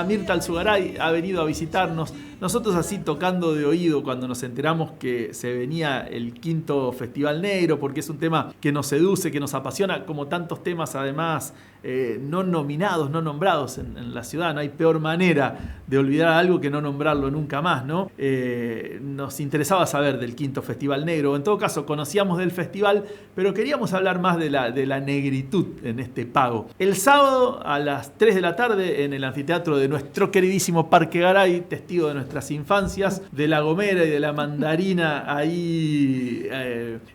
Mirta Alzugaray ha venido a visitarnos, nosotros así tocando de oído cuando nos enteramos que se venía el 5º Festival Negro, porque es un tema que nos seduce, que nos apasiona, como tantos temas además no nominados, no nombrados en la ciudad. No hay peor manera de olvidar algo que no nombrarlo nunca más, ¿no? Nos interesaba saber del 5º Festival Negro. En todo caso, conocíamos del festival, pero queríamos hablar más de la negritud en este pago. El sábado a las 3 de la tarde en el anfiteatro de nuestro queridísimo Parque Garay, testigo de nuestras infancias, de La Gomera y de la Mandarina ahí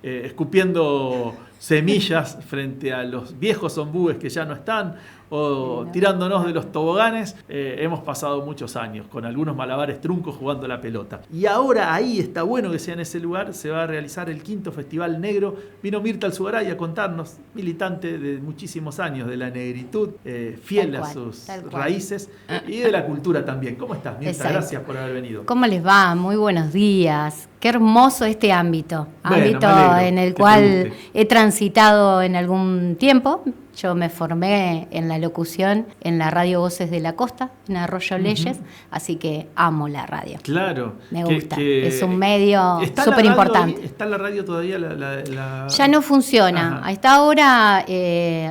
escupiendo semillas frente a los viejos ombúes que ya no están, o tirándonos de los toboganes. Hemos pasado muchos años con algunos malabares truncos jugando la pelota. Y ahora ahí, está bueno que sea en ese lugar, se va a realizar el 5º Festival Negro. Vino Mirta Alzugaray a contarnos, militante de muchísimos años de la negritud, fiel a sus raíces y de la cultura también. ¿Cómo estás, Mirta? Exacto. Gracias por haber venido. ¿Cómo les va? Muy buenos días. Qué hermoso este ámbito. Bueno, Ámbito me alegro en el que cual te guste. he transitado en algún tiempo. Yo me formé en la locución en la radio Voces de la Costa, en Arroyo Leyes, así que amo la radio. Claro. Me gusta. Es un medio ¿Está súper la radio importante. ahí? ¿Está la radio todavía? Ya no funciona. Ajá. Está ahora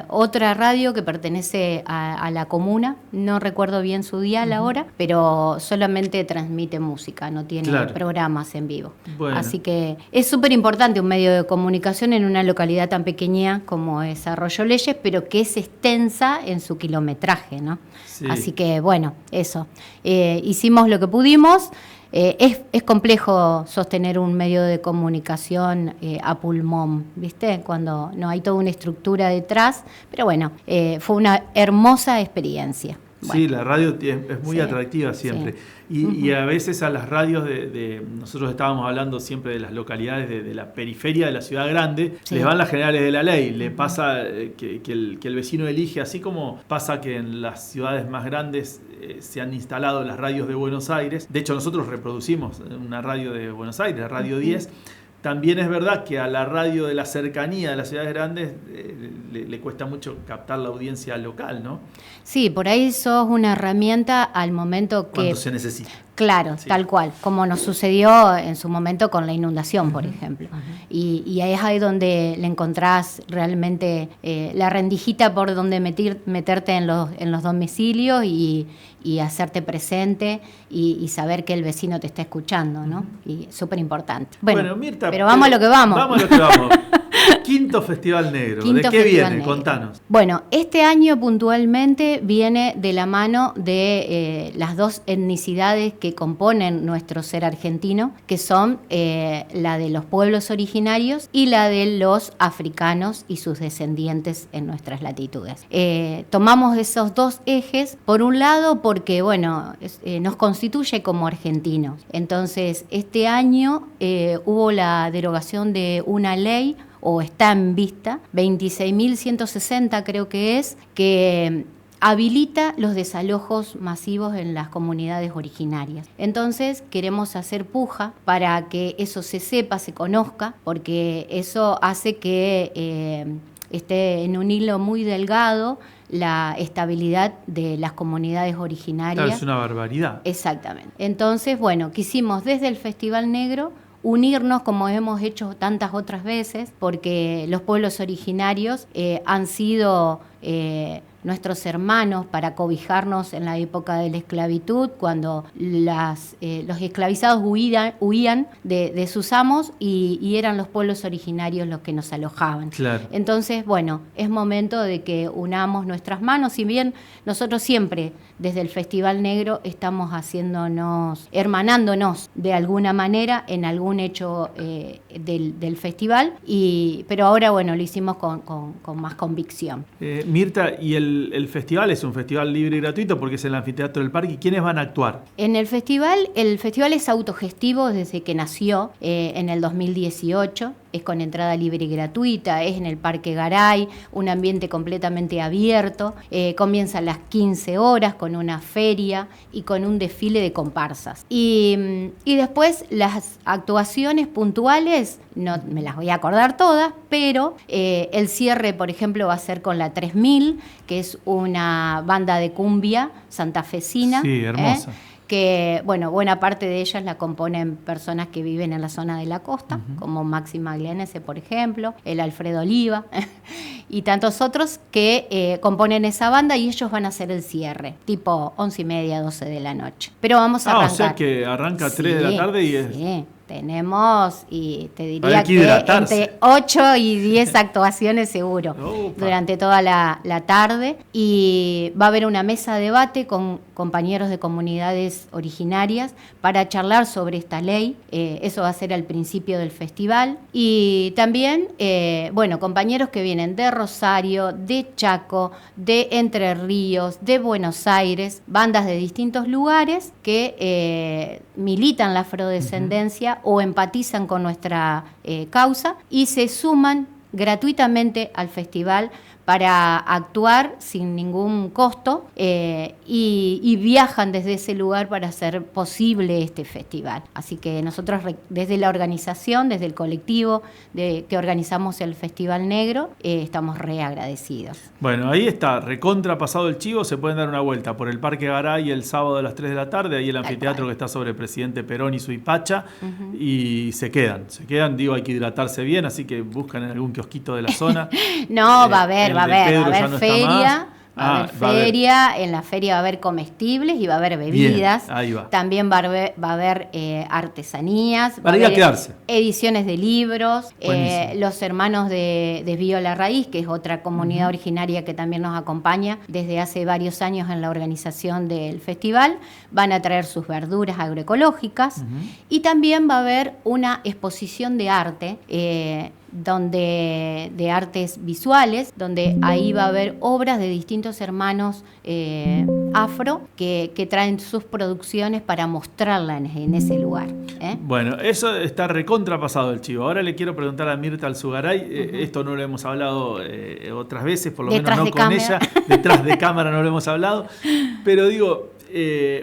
otra radio que pertenece a la comuna. No recuerdo bien su dial ahora, pero solamente transmite música, no tiene programas en vivo. Bueno. Así que es súper importante un medio de comunicación en una localidad tan pequeña como es Arroyo Leyes, pero que es extensa en su kilometraje, ¿no? Sí. Así que, bueno, eso. Hicimos lo que pudimos. Es complejo sostener un medio de comunicación a pulmón, ¿viste? Cuando no hay toda una estructura detrás. Pero bueno, fue una hermosa experiencia. Bueno. Sí, la radio es muy atractiva siempre. Sí. Y a veces a las radios nosotros estábamos hablando siempre de las localidades de la periferia de la ciudad grande, les van las generales de la ley. Le pasa que el vecino elige, así como pasa que en las ciudades más grandes se han instalado las radios de Buenos Aires. De hecho, nosotros reproducimos una radio de Buenos Aires, la Radio 10. También es verdad que a la radio de la cercanía de las ciudades grandes le cuesta mucho captar la audiencia local, ¿no? Sí, por ahí sos una herramienta al momento que... Cuando se necesita. Claro, sí. Tal cual, como nos sucedió en su momento con la inundación, por ejemplo. Y ahí es ahí donde le encontrás realmente la rendijita por donde meterte en los domicilios y hacerte presente y saber que el vecino te está escuchando, ¿no? Y súper importante. Bueno, Mirta, pero vamos a lo que vamos. Vamos a lo que vamos. 5º Festival Negro. ¿De qué viene? Contanos. Bueno, este año puntualmente viene de la mano de las dos etnicidades que componen nuestro ser argentino, que son la de los pueblos originarios y la de los africanos y sus descendientes en nuestras latitudes. Tomamos esos dos ejes, por un lado, porque bueno, nos constituye como argentinos. Entonces, este año hubo la derogación de una ley, o está en vista, 26.160 creo que es, que habilita los desalojos masivos en las comunidades originarias. Entonces queremos hacer puja para que eso se sepa, se conozca, porque eso hace que esté en un hilo muy delgado la estabilidad de las comunidades originarias. Claro, es una barbaridad. Exactamente. Entonces, bueno, quisimos desde el Festival Negro unirnos como hemos hecho tantas otras veces, porque los pueblos originarios han sido nuestros hermanos para cobijarnos en la época de la esclavitud, cuando los esclavizados huían de sus amos y eran los pueblos originarios los que nos alojaban. Claro. Entonces, bueno, es momento de que unamos nuestras manos, si bien nosotros siempre desde el Festival Negro estamos hermanándonos de alguna manera en algún hecho del festival, pero ahora, bueno, lo hicimos con más convicción. Mirta, y el festival es un festival libre y gratuito porque es en el Anfiteatro del Parque. ¿Y quiénes van a actuar? En el festival es autogestivo desde que nació en el 2018. es con entrada libre y gratuita, es en el Parque Garay, un ambiente completamente abierto. Comienza a las 15 horas con una feria y con un desfile de comparsas. Y después las actuaciones puntuales, no me las voy a acordar todas, pero el cierre, por ejemplo, va a ser con la 3000, que es una banda de cumbia santafesina. Sí, hermosa. Que, bueno, buena parte de ellas la componen personas que viven en la zona de la costa, como Maxi Maglianese, por ejemplo, el Alfredo Oliva, y tantos otros que componen esa banda, y ellos van a hacer el cierre, tipo 11:30, 12 de la noche. Pero vamos a arrancar. O sea que arranca a 3 de la tarde y es... Sí. Tenemos, y te diría que hidratarse. entre 8 y 10 actuaciones seguro durante toda la tarde. Y va a haber una mesa de debate con compañeros de comunidades originarias para charlar sobre esta ley. Eso va a ser al principio del festival. Y también, compañeros que vienen de Rosario, de Chaco, de Entre Ríos, de Buenos Aires, bandas de distintos lugares que militan la afrodescendencia o empatizan con nuestra causa y se suman gratuitamente al festival para actuar sin ningún costo y viajan desde ese lugar para hacer posible este festival. Así que nosotros desde la organización, desde el colectivo que organizamos el Festival Negro, estamos re agradecidos. Bueno, ahí está, recontra pasado el chivo, se pueden dar una vuelta por el Parque Garay el sábado a las 3 de la tarde, ahí el anfiteatro que está sobre Presidente Perón y Suipacha, y se quedan, digo, hay que hidratarse bien, así que buscan en algún kiosquito de la zona. No, va a haber feria. Va a haber feria, en la feria va a haber comestibles y va a haber bebidas. Bien, ahí va. También va a haber artesanías. Para ir a quedarse. Ediciones de libros. Los hermanos de Desvío la Raíz, que es otra comunidad originaria que también nos acompaña desde hace varios años en la organización del festival, van a traer sus verduras agroecológicas. Y también va a haber una exposición de arte, de artes visuales, donde ahí va a haber obras de distintos hermanos afro que traen sus producciones para mostrarla en ese lugar. Bueno, eso está recontrapasado el chivo. Ahora le quiero preguntar a Mirta Alzugaray, esto no lo hemos hablado otras veces, por lo menos no con ella, detrás de cámara no lo hemos hablado, pero digo...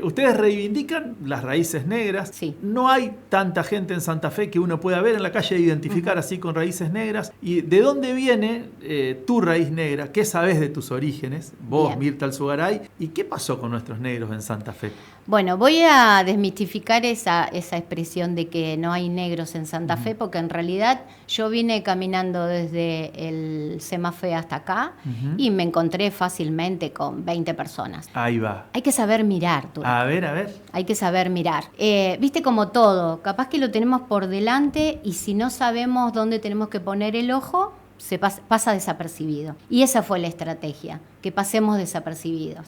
ustedes reivindican las raíces negras. Sí. No hay tanta gente en Santa Fe que uno pueda ver en la calle e identificar así con raíces negras. ¿Y de dónde viene tu raíz negra? ¿Qué sabés de tus orígenes? Vos, bien. Mirta Alzugaray. ¿Y qué pasó con nuestros negros en Santa Fe? Bueno, voy a desmitificar esa expresión de que no hay negros en Santa Fe, porque en realidad yo vine caminando desde el Semafe hasta acá y me encontré fácilmente con 20 personas. Ahí va. Hay que saber mirar. A ver. Hay que saber mirar. Viste, como todo, capaz que lo tenemos por delante y si no sabemos dónde tenemos que poner el ojo, se pasa desapercibido. Y esa fue la estrategia, que pasemos desapercibidos.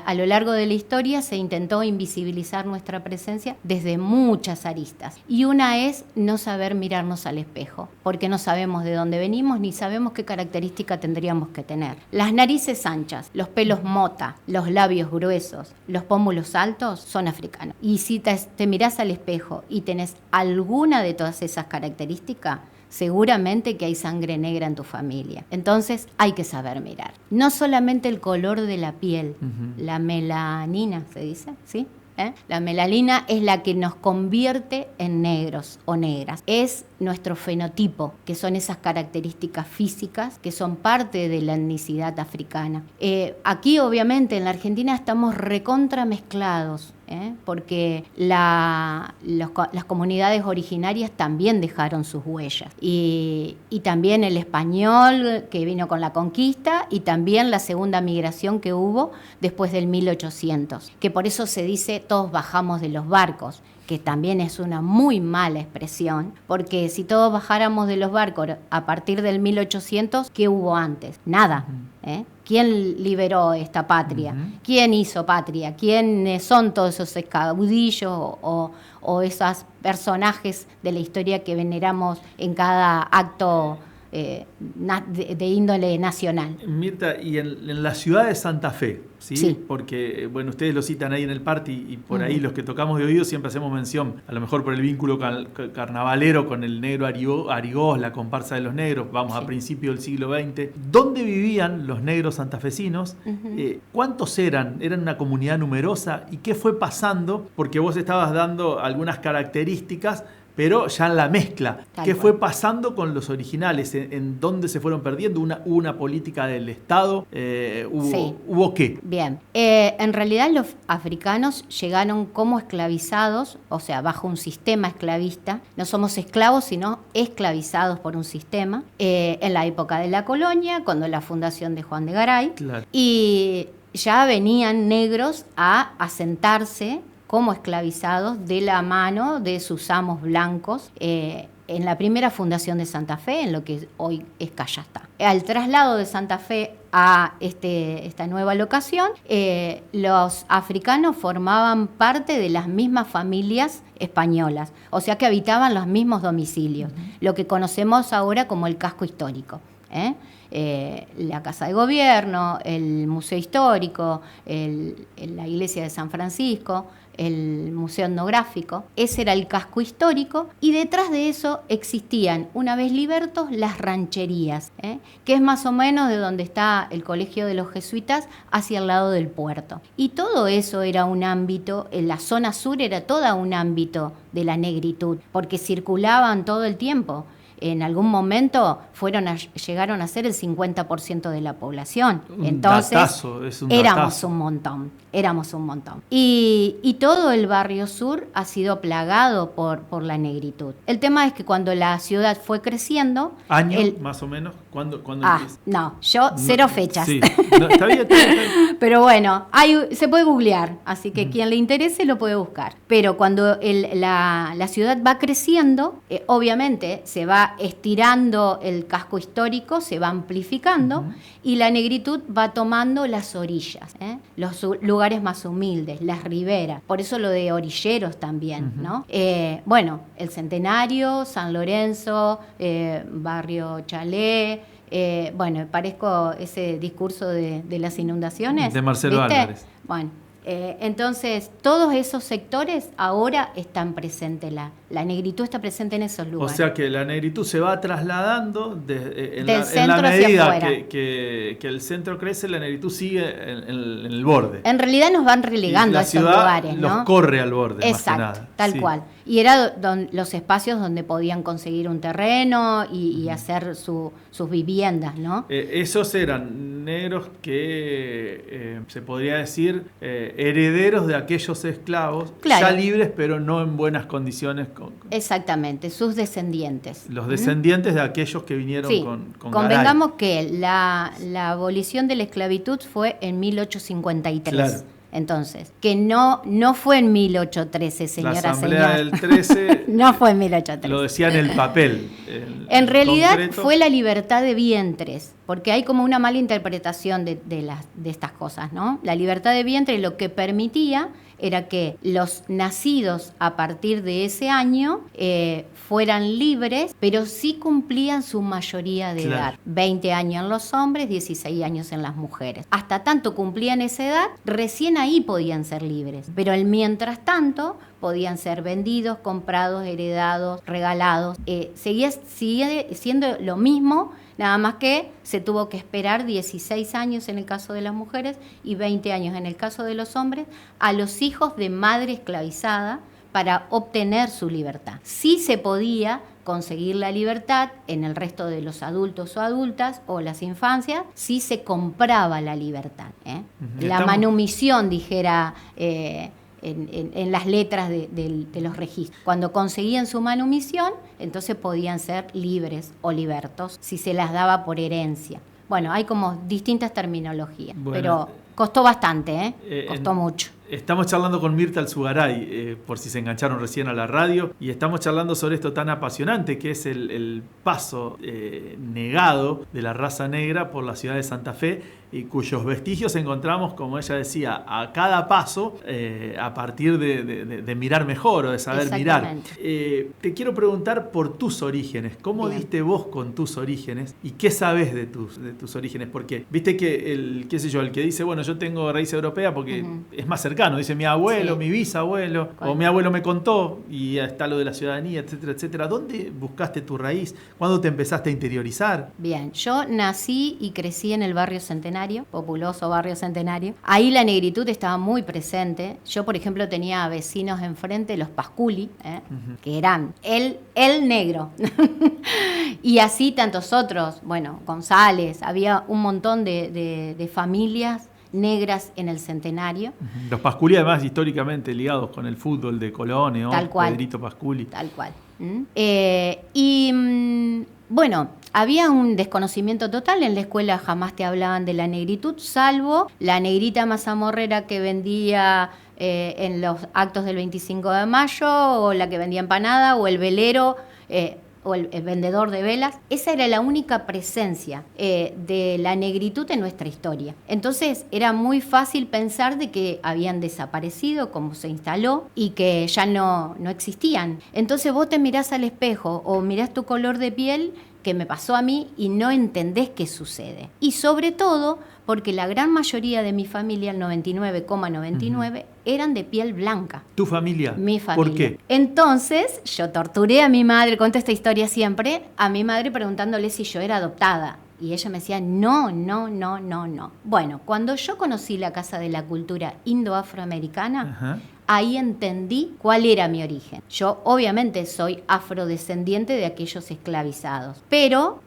A lo largo de la historia se intentó invisibilizar nuestra presencia desde muchas aristas. Y una es no saber mirarnos al espejo, porque no sabemos de dónde venimos ni sabemos qué característica tendríamos que tener. Las narices anchas, los pelos mota, los labios gruesos, los pómulos altos son africanos. Y si te mirás al espejo y tenés alguna de todas esas características, seguramente que hay sangre negra en tu familia. Entonces hay que saber mirar. No solamente el color de la piel, la melanina, ¿se dice? ¿Sí? La melanina es la que nos convierte en negros o negras. Es nuestro fenotipo, que son esas características físicas que son parte de la etnicidad africana. Aquí, obviamente, en la Argentina estamos recontra mezclados, porque las comunidades originarias también dejaron sus huellas. Y también el español que vino con la conquista y también la segunda migración que hubo después del 1800, que por eso se dice todos bajamos de los barcos, que también es una muy mala expresión, porque si todos bajáramos de los barcos a partir del 1800, ¿qué hubo antes? Nada. ¿Quién liberó esta patria? ¿Quién hizo patria? ¿Quiénes son todos esos caudillos o esos personajes de la historia que veneramos en cada acto de índole nacional. Mirta, y en la ciudad de Santa Fe, ¿sí? Sí. Porque, bueno, ustedes lo citan ahí en el party y por ahí los que tocamos de oído siempre hacemos mención, a lo mejor por el vínculo carnavalero con el negro Arigós, la comparsa de los negros, vamos a principios del siglo XX. ¿Dónde vivían los negros santafesinos? ¿Cuántos eran? ¿Eran una comunidad numerosa? ¿Y qué fue pasando? Porque vos estabas dando algunas características, pero ya en la mezcla. ¿Qué fue pasando con los originales? ¿En dónde se fueron perdiendo? ¿Hubo una política del Estado? ¿Hubo qué? Bien. En realidad los africanos llegaron como esclavizados, o sea, bajo un sistema esclavista. No somos esclavos, sino esclavizados por un sistema. En la época de la colonia, cuando la fundación de Juan de Garay. Claro. Y ya venían negros a asentarse como esclavizados de la mano de sus amos blancos en la primera fundación de Santa Fe, en lo que hoy es Cayastá. Al traslado de Santa Fe a esta nueva locación, los africanos formaban parte de las mismas familias españolas, o sea que habitaban los mismos domicilios, lo que conocemos ahora como el casco histórico. La Casa de Gobierno, el Museo Histórico, la Iglesia de San Francisco, el Museo Etnográfico. Ese era el casco histórico, y detrás de eso existían, una vez libertos, las rancherías, que es más o menos de donde está el Colegio de los Jesuitas, hacia el lado del puerto. Y todo eso era un ámbito, en la zona sur era todo un ámbito de la negritud, porque circulaban todo el tiempo. En algún momento llegaron a ser el 50% de la población. Entonces, éramos un montón. Y todo el barrio sur ha sido plagado por la negritud. El tema es que cuando la ciudad fue creciendo... ¿Año, más o menos? ¿Cuándo empieza? No, yo cero fechas. Sí. No, está bien. Pero bueno, se puede googlear, así que quien le interese lo puede buscar. Pero cuando la ciudad va creciendo, obviamente se va estirando el casco histórico, se va amplificando, y la negritud va tomando las orillas, los lugares más humildes, las riberas. Por eso lo de orilleros también, ¿no? Bueno, el Centenario, San Lorenzo, Barrio Chalé. Bueno, parezco ese discurso de las inundaciones. De Marcelo Álvarez. Bueno, entonces todos esos sectores ahora están presentes, la negritud está presente en esos lugares. O sea que la negritud se va trasladando en centro la medida hacia que el centro crece, la negritud sigue en el borde. En realidad nos van relegando a esos lugares, ¿no? Los corre al borde. Exacto, más que nada. tal cual. Y era los espacios donde podían conseguir un terreno y hacer sus viviendas, ¿no? Esos eran negros que, se podría decir, herederos de aquellos esclavos, claro, ya libres, pero no en buenas condiciones. Exactamente, sus descendientes. Los descendientes de aquellos que vinieron con convengamos Garay. Que la abolición de la esclavitud fue en 1853. Claro. Entonces, que no fue en 1813, señora. La Asamblea del 13 no fue en 1813. Lo decía en el papel. En realidad concreto, fue la libertad de vientres, porque hay como una mala interpretación de estas cosas, ¿no? La libertad de vientre lo que permitía era que los nacidos a partir de ese año fueran libres, pero sí cumplían su mayoría de edad. 20 años en los hombres, 16 años en las mujeres. Hasta tanto cumplían esa edad, recién ahí podían ser libres. Pero mientras tanto podían ser vendidos, comprados, heredados, regalados. Sigue siendo lo mismo, nada más que se tuvo que esperar 16 años en el caso de las mujeres y 20 años en el caso de los hombres a los hijos de madre esclavizada para obtener su libertad. Sí se podía conseguir la libertad en el resto de los adultos o adultas o las infancias, sí se compraba la libertad. La manumisión, dijera... En las letras de los registros. Cuando conseguían su manumisión, entonces podían ser libres o libertos, si se las daba por herencia. Bueno, hay como distintas terminologías, pero costó bastante, costó mucho. Estamos charlando con Mirta Alzugaray, por si se engancharon recién a la radio, y estamos charlando sobre esto tan apasionante que es el paso negado de la raza negra por la ciudad de Santa Fe, y cuyos vestigios encontramos, como ella decía, a cada paso, a partir de mirar mejor o de saber mirar. Te quiero preguntar por tus orígenes. ¿Cómo diste vos con tus orígenes y qué sabés de tus orígenes? Porque viste que el que dice, bueno, yo tengo raíz europea porque es más cercano, dice mi abuelo, mi bisabuelo, o mi abuelo me contó, y está lo de la ciudadanía, etcétera, etcétera. ¿Dónde buscaste tu raíz? ¿Cuándo te empezaste a interiorizar? Bien, yo nací y crecí en el barrio Centenario, populoso barrio Centenario. Ahí la negritud estaba muy presente. Yo, por ejemplo, tenía vecinos enfrente, los Pasculi, que eran el negro. Y así tantos otros, bueno, González, había un montón de familias negras en el Centenario. Los Pasculi, además, históricamente ligados con el fútbol de Colón, Pedrito Pasculi. Tal cual. Bueno, había un desconocimiento total. En la escuela jamás te hablaban de la negritud, salvo la negrita mazamorrera que vendía en los actos del 25 de mayo, o la que vendía empanada, o el velero, o el vendedor de velas. Esa era la única presencia de la negritud en nuestra historia. Entonces era muy fácil pensar de que habían desaparecido, como se instaló, y que ya no existían. Entonces vos te mirás al espejo o mirás tu color de piel, que me pasó a mí, y no entendés qué sucede. Y sobre todo porque la gran mayoría de mi familia, el 99,99, eran de piel blanca. ¿Tu familia? Mi familia. ¿Por qué? Entonces, yo torturé a mi madre, cuento esta historia siempre, a mi madre preguntándole si yo era adoptada. Y ella me decía, no. Bueno, cuando yo conocí la Casa de la Cultura Indo-Afroamericana, ahí entendí cuál era mi origen. Yo obviamente soy afrodescendiente de aquellos esclavizados, pero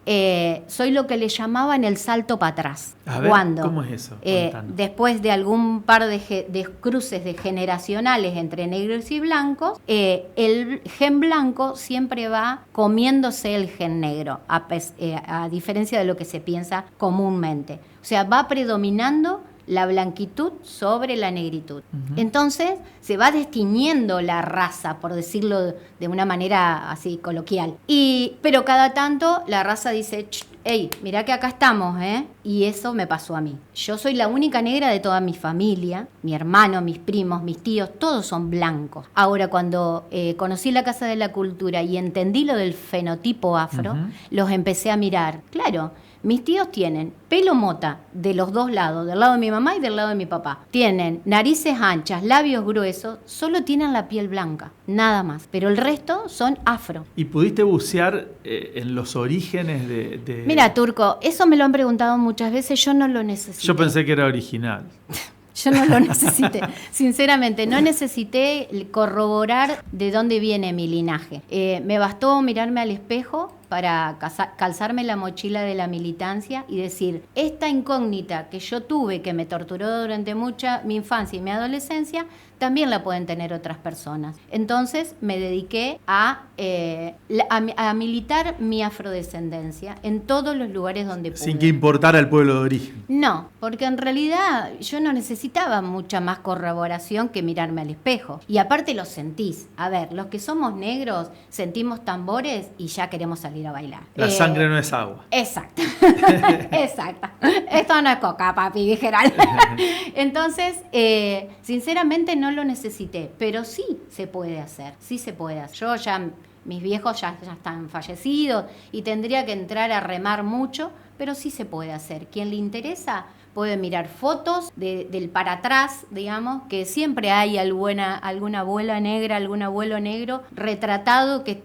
soy lo que le llamaban el salto para atrás. A ver, ¿cómo es eso? Después de algún par de cruces generacionales entre negros y blancos, el gen blanco siempre va comiéndose el gen negro, a diferencia de lo que se piensa comúnmente. O sea, va predominando la blanquitud sobre la negritud. Entonces se va destiñendo la raza, por decirlo de una manera así coloquial. Pero cada tanto la raza dice, hey, mirá que acá estamos, ¿eh? Y eso me pasó a mí. Yo soy la única negra de toda mi familia, mi hermano, mis primos, mis tíos, todos son blancos. Ahora, cuando conocí la Casa de la Cultura y entendí lo del fenotipo afro, los empecé a mirar. Claro, mis tíos tienen pelo mota de los dos lados, del lado de mi mamá y del lado de mi papá. Tienen narices anchas, labios gruesos, solo tienen la piel blanca, nada más. Pero el resto son afro. ¿Y pudiste bucear en los orígenes de...? Mira, Turco, eso me lo han preguntado muchas veces, yo no lo necesité. Yo pensé que era original. Yo no lo necesité, sinceramente, no necesité corroborar de dónde viene mi linaje. Me bastó mirarme al espejo para calzarme la mochila de la militancia y decir, esta incógnita que yo tuve, que me torturó durante mi infancia y mi adolescencia, también la pueden tener otras personas. Entonces me dediqué a militar mi afrodescendencia en todos los lugares donde pude. Sin que importara el pueblo de origen. No, porque en realidad yo no necesitaba mucha más corroboración que mirarme al espejo. Y aparte lo sentís. A ver, los que somos negros sentimos tambores y ya queremos salir a bailar. La sangre no es agua. Exacto. Exacto. Esto no es coca, papi, dijeran. Entonces, sinceramente no lo necesité, pero sí se puede hacer. Sí se puede hacer. Yo ya, mis viejos ya están fallecidos y tendría que entrar a remar mucho, pero sí se puede hacer. Quien le interesa puede mirar fotos del para atrás, digamos, que siempre hay alguna abuela negra, algún abuelo negro retratado que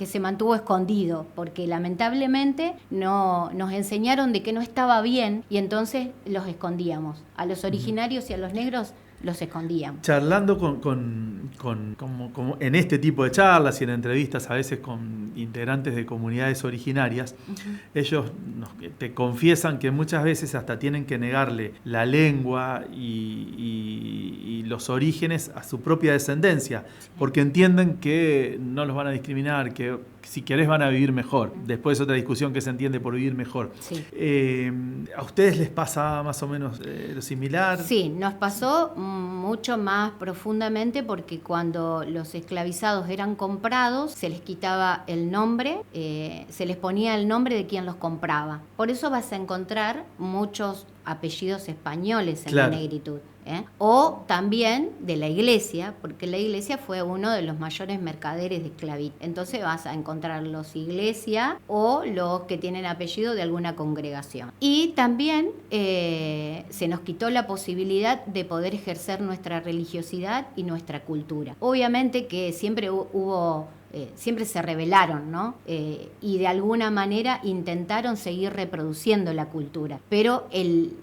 se mantuvo escondido, porque lamentablemente nos enseñaron de que no estaba bien y entonces los escondíamos. A los originarios y a los negros los escondían. Charlando como en este tipo de charlas y en entrevistas a veces con integrantes de comunidades originarias, ellos te confiesan que muchas veces hasta tienen que negarle la lengua y los orígenes a su propia descendencia, porque entienden que no los van a discriminar, que si querés van a vivir mejor. Después otra discusión que se entiende por vivir mejor. Sí. ¿A ustedes les pasa más o menos lo similar? Sí, nos pasó mucho más profundamente, porque cuando los esclavizados eran comprados, se les quitaba el nombre, se les ponía el nombre de quien los compraba. Por eso vas a encontrar muchos apellidos españoles en la negritud. O también de la iglesia, porque la iglesia fue uno de los mayores mercaderes de esclavitud. Entonces vas a encontrar los iglesia o los que tienen apellido de alguna congregación. Y también se nos quitó la posibilidad de poder ejercer nuestra religiosidad y nuestra cultura. Obviamente que siempre siempre se rebelaron, ¿no? Y de alguna manera intentaron seguir reproduciendo la cultura. Pero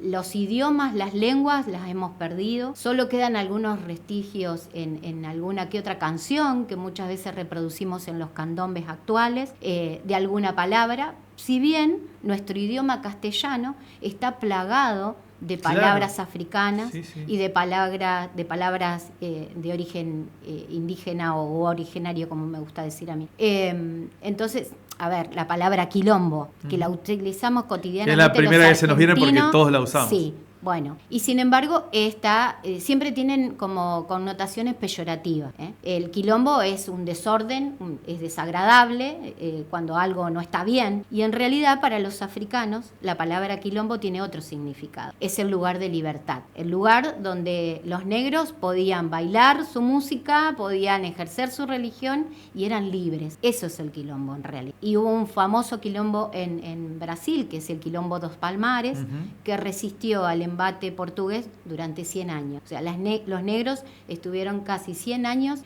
los idiomas, las lenguas las hemos perdido. Solo quedan algunos vestigios en alguna que otra canción que muchas veces reproducimos en los candombes actuales, de alguna palabra. Si bien nuestro idioma castellano está plagado de palabras africanas y de palabras de origen indígena o originario, como me gusta decir a mí. Entonces, a ver, la palabra quilombo, que la utilizamos cotidianamente. Que es la primera que se nos viene porque todos la usamos. Sí. Bueno, y sin embargo, siempre tienen como connotaciones peyorativas. El quilombo es un desorden, es desagradable cuando algo no está bien. Y en realidad, para los africanos, la palabra quilombo tiene otro significado. Es el lugar de libertad, el lugar donde los negros podían bailar su música, podían ejercer su religión y eran libres. Eso es el quilombo en realidad. Y hubo un famoso quilombo en Brasil, que es el quilombo dos Palmares, que resistió al embate portugués durante 100 años. O sea, los negros estuvieron casi 100 años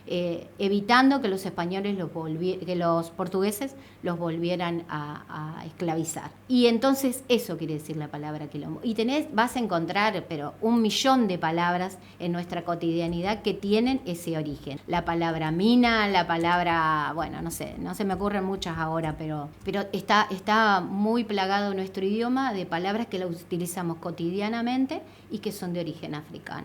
evitando que los españoles que los portugueses los volvieran a esclavizar. Y entonces eso quiere decir la palabra quilombo. Y vas a encontrar, pero 1.000.000 de palabras en nuestra cotidianidad que tienen ese origen. La palabra mina, la palabra, bueno, no sé, no se me ocurren muchas ahora, pero está muy plagado nuestro idioma de palabras que las utilizamos cotidianamente y que son de origen africano.